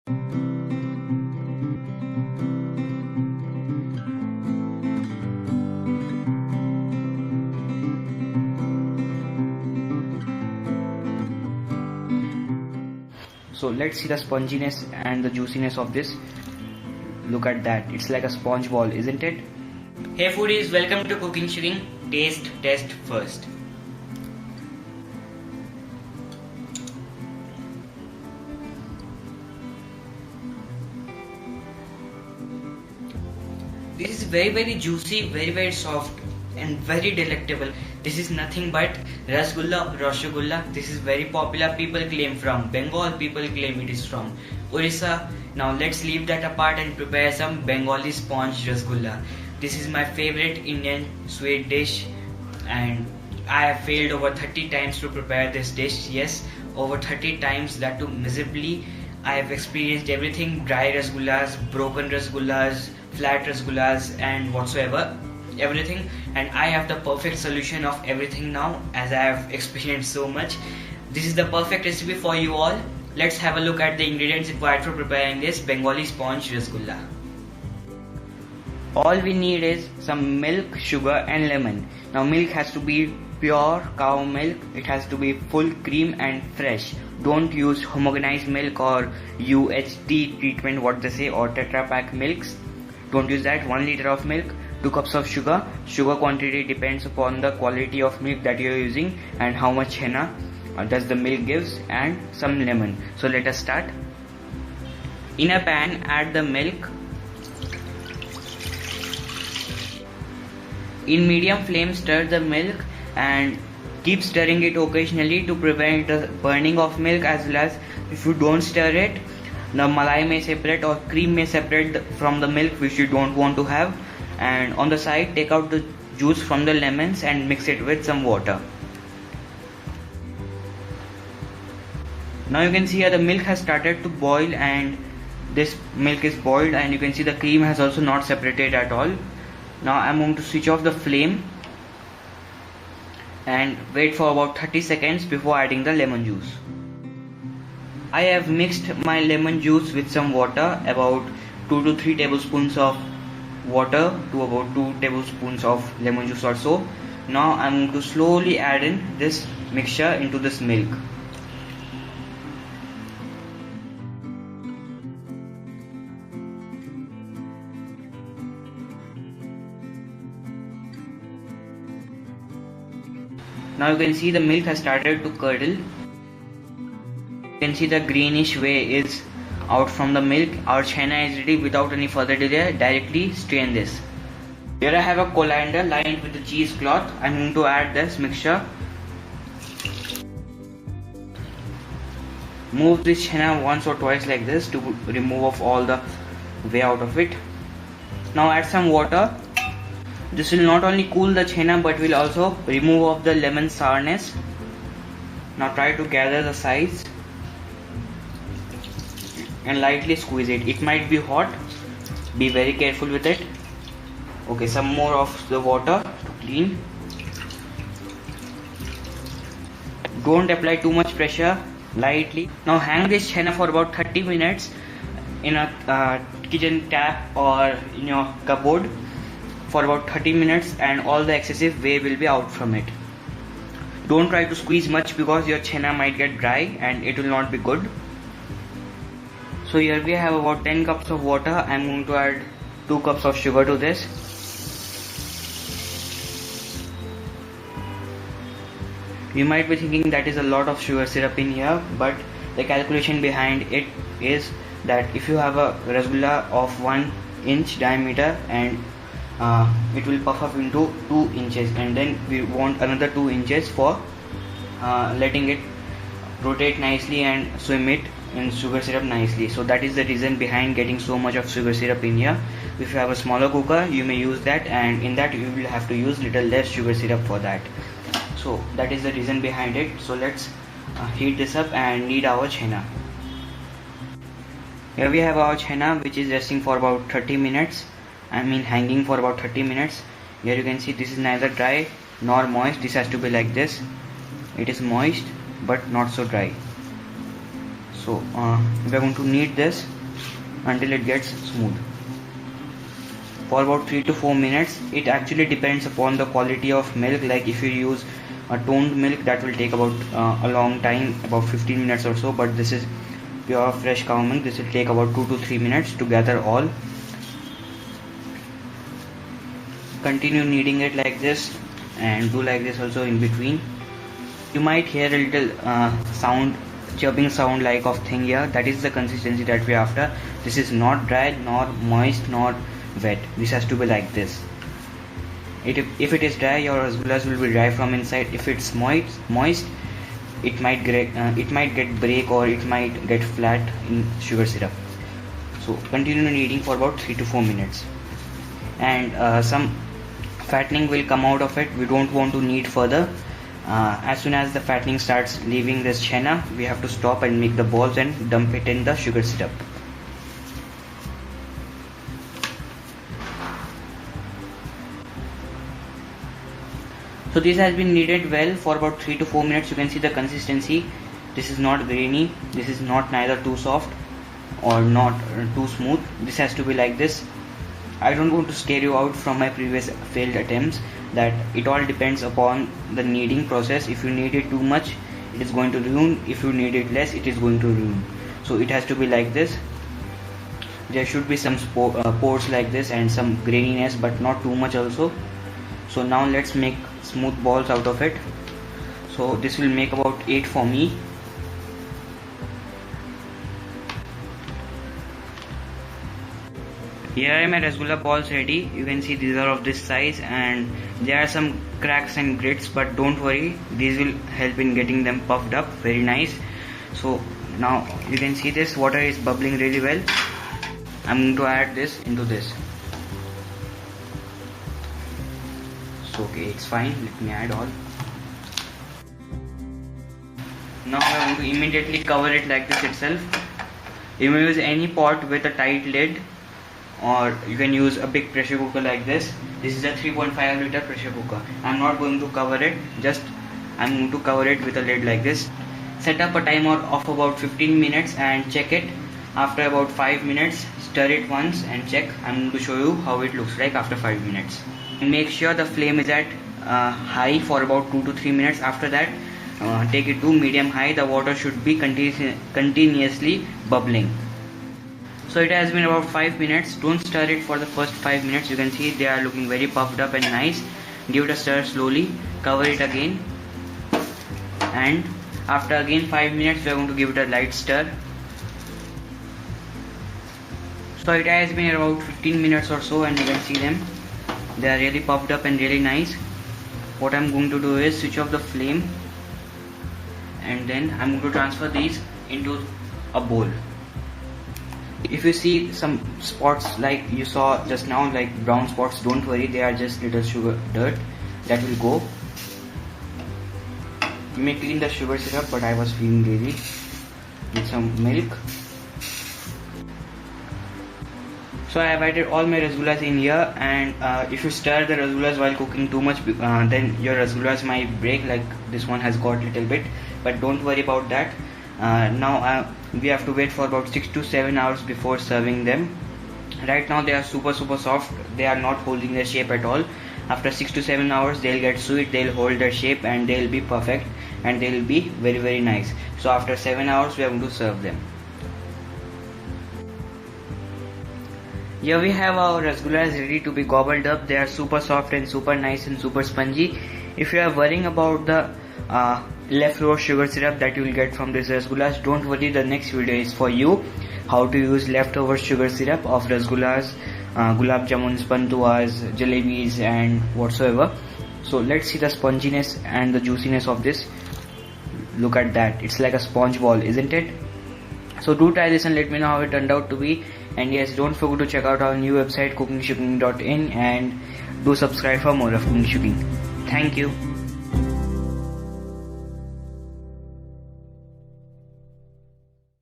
So let's see the sponginess and the juiciness of this. Look at that, it's like a sponge ball, isn't it? Hey foodies, welcome to Cooking Shooking. Taste test first. This is very juicy, very soft and very delectable. This is nothing but Rasgulla. This is very popular. People claim from Bengal, people claim it is from Orissa. Now let's leave that apart and prepare some Bengali sponge Rasgulla. This is my favorite Indian sweet dish, and I have failed over 30 times to prepare this dish. Yes, over 30 times, that too miserably. I have experienced everything: dry rasgullas, broken rasgullas, flat rasgullas, and whatsoever, everything. And I have the perfect solution of everything now, as I have experienced so much. This is the perfect recipe for you all. Let's have a look at the ingredients required for preparing this Bengali sponge rasgulla. All we need is some milk, sugar and lemon. Now milk has to be pure cow milk. It has to be full cream and fresh. Don't use homogenized milk or UHT treatment, what they say, or Tetra Pak milks. Don't use that. 1 liter of milk, 2 cups of sugar. Sugar quantity depends upon the quality of milk that you are using and how much henna does the milk gives, and some lemon. So let us start. In a pan, add the milk. In medium flame, stir the milk and keep stirring it occasionally to prevent the burning of milk, as well as if you don't stir it, the malai may separate or cream may separate from the milk, which you don't want to have. And on the side, take out the juice from the lemons and mix it with some water. Now you can see here the milk has started to boil, and this milk is boiled, and you can see the cream has also not separated at all. Now I'm going to switch off the flame and wait for about 30 seconds before adding the lemon juice. I have mixed my lemon juice with some water, about 2 to 3 tablespoons of water to about 2 tablespoons of lemon juice or so. Now I'm going to slowly add in this mixture into this milk. Now you can see the milk has started to curdle. You can see the greenish whey is out from the milk. Our henna is ready. Without any further delay, directly strain this. Here I have a colander lined with the cheesecloth. I'm going to add this mixture. Move this henna once or twice like this to remove off all the whey out of it. Now add some water. This will not only cool the henna but will also remove off the lemon sourness. Now try to gather the sides and lightly squeeze it. It might be hot, be very careful with it. Okay, some more of the water to clean. Don't apply too much pressure, lightly. Now hang this henna for about 30 minutes in a kitchen tap or in your cupboard for about 30 minutes, and all the excessive whey will be out from it. Don't try to squeeze much because your henna might get dry and it will not be good. So here we have about 10 cups of water. I am going to add 2 cups of sugar to this. You might be thinking that is a lot of sugar syrup in here, but the calculation behind it is that if you have a rasgulla of 1 inch diameter and it will puff up into 2 inches, and then we want another 2 inches for letting it rotate nicely and swim it in sugar syrup nicely. So that is the reason behind getting so much of sugar syrup in here. If you have a smaller cooker, you may use that, and in that you will have to use little less sugar syrup for that. So that is the reason behind it. So let's heat this up and knead our henna. Here we have our henna, which is resting for about 30 minutes. Hanging for about 30 minutes. Here you can see this is neither dry nor moist. This has to be like this. It is moist but not so dry. So we are going to knead this until it gets smooth for about 3 to 4 minutes. It actually depends upon the quality of milk. Like if you use a toned milk, that will take about a long time, about 15 minutes or so, but this is pure fresh cow milk. This will take about 2 to 3 minutes to gather all. Continue kneading it like this and do like this also in between. You might hear a little chirping sound like of thing here. That is the consistency that we are after. This is not dry, nor moist, nor wet. This has to be like this. If it is dry, your rasgullas will be dry from inside. If it's moist, it might get break, or it might get flat in sugar syrup. So continue kneading for about 3 to 4 minutes, and some fattening will come out of it. We don't want to knead further. As soon as the fattening starts leaving this chenna, we have to stop and make the balls and dump it in the sugar syrup. So this has been kneaded well for about 3 to 4 minutes. You can see the consistency. This is not grainy. This is not neither too soft or not too smooth. This has to be like this. I don't want to scare you out from my previous failed attempts, that it all depends upon the kneading process. If you knead it too much, it is going to ruin. If you knead it less, it is going to ruin. So it has to be like this. There should be some pores like this and some graininess, but not too much also. So now let's make smooth balls out of it. So this will make about 8 for me. Here are my rasgulla balls ready. You can see these are of this size, and there are some cracks and grits, but don't worry, these will help in getting them puffed up very nice. So now you can see this water is bubbling really well. I'm going to add this into this. So okay, it's fine. Let me add all. Now I want to immediately cover it like this itself. You may use any pot with a tight lid, or you can use a big pressure cooker like this. This is a 3.5 liter pressure cooker. I'm not going to cover it, I'm going to cover it with a lid like this. Set up a timer of about 15 minutes and check it. After about 5 minutes, stir it once and check. I'm going to show you how it looks like after 5 minutes. And make sure the flame is at high for about 2 to 3 minutes. After that, take it to medium high. The water should be continuously bubbling. So it has been about 5 minutes. Don't stir it for the first 5 minutes. You can see they are looking very puffed up and nice. Give it a stir slowly. Cover it again. And after again 5 minutes, we are going to give it a light stir. So it has been about 15 minutes or so, and you can see them. They are really puffed up and really nice. What I'm going to do is switch off the flame, and then I'm going to transfer these into a bowl. If you see some spots like you saw just now, like brown spots, don't worry, they are just little sugar dirt that will go. You may clean the sugar syrup, but I was feeling lazy. With some milk. So I have added all my rasgullas in here, and if you stir the rasgullas while cooking too much, then your rasgullas might break, like this one has got a little bit, but don't worry about that. Now we have to wait for about 6 to 7 hours before serving them. Right now they are super soft. They are not holding their shape at all. After 6 to 7 hours they'll get sweet, they'll hold their shape, and they'll be perfect, and they'll be very nice. So after 7 hours we are going to serve them. Here we have our rasgullas ready to be gobbled up. They are super soft and super nice and super spongy. If you are worrying about the leftover sugar syrup that you will get from these rasgullas, don't worry, the next video is for you. How to use leftover sugar syrup of rasgullas, gulab jamuns, pantuas, jalebis and whatsoever. So let's see the sponginess and the juiciness of this. Look at that, it's like a sponge ball, isn't it? So do try this and let me know how it turned out to be. And yes, don't forget to check out our new website cookingshuking.in, and do subscribe for more of Cooking Shuking. Thank you.